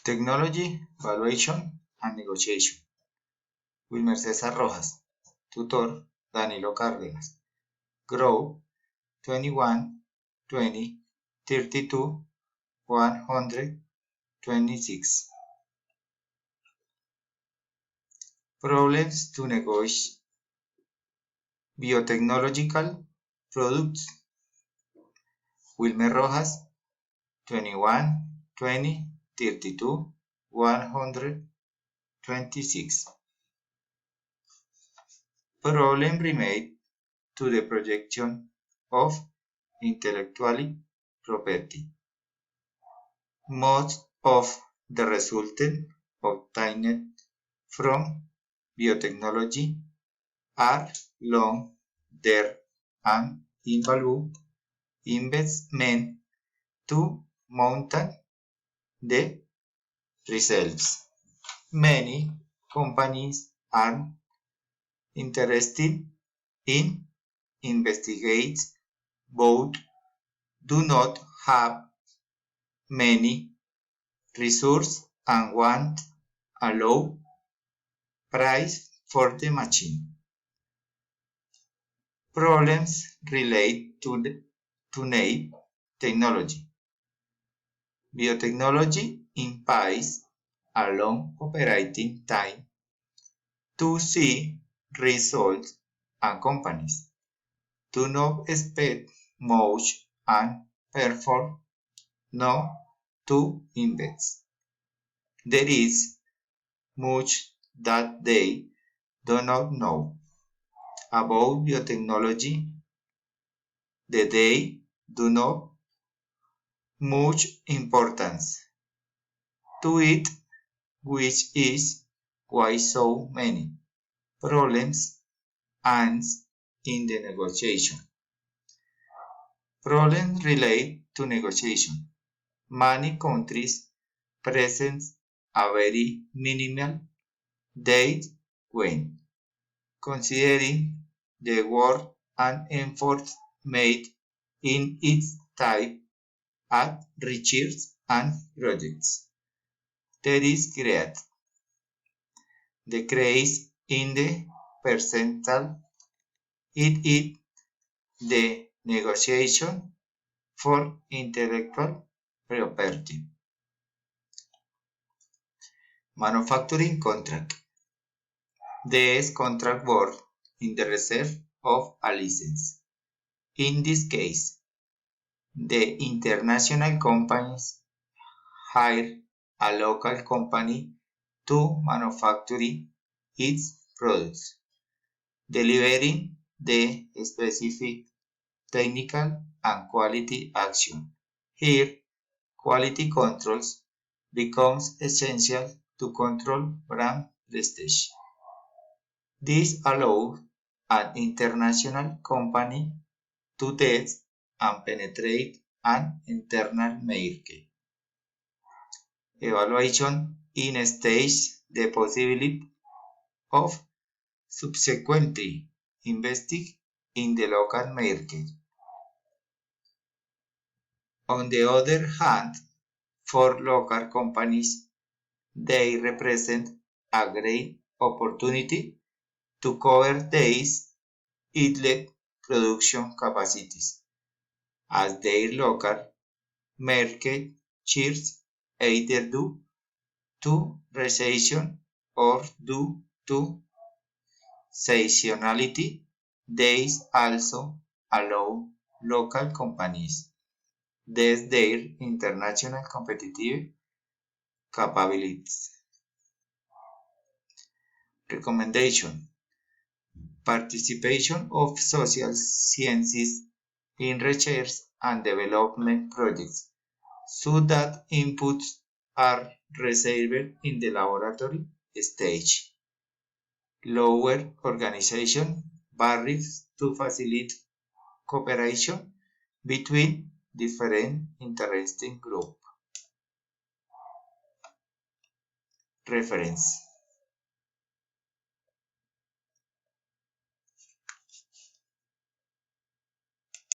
Technology, Valuation and Negotiation. Wilmer César Rojas. Tutor, Danilo Cárdenas. Grow, 21, 20, 32, 126. Problems to negotiate biotechnological products. Wilmer Rojas, 21, 20, 32, 126. Problem related to the protection of intellectual property. Most of the results obtained from biotechnology are long-term and involve investment to maintain the results. Many companies are interested in investigate but do not have many resources and want a low price for the machine. Problems relate to new technology. Biotechnology implies a long operating time to see results, and companies do not expect much and therefore no to invest. There is much that they do not know about biotechnology that they do not much importance to it, which is why so many problems and in the negotiation. Problems relate to negotiation. Many countries present a very minimal date when considering the work and effort made in its type at research and projects. There is great decrease in the percentile it is the negotiation for intellectual property. Manufacturing contract. There contract word in the reserve of a license. In this case, the international companies hire a local company to manufacture its products, delivering the specific technical and quality action. Here, quality controls becomes essential to control brand prestige. This allows an international company to test and penetrate an internal market. Evaluation in stage the possibility of subsequently investing in the local market. On the other hand, for local companies, they represent a great opportunity to cover these idle production capacities, as their local market shares either due to recession or due to seasonality. These also allow local companies test their international competitive capabilities. Recommendation: participation of social sciences in research and development projects so that inputs are reserved in the laboratory stage. Lower organization barriers to facilitate cooperation between different interesting groups. Reference: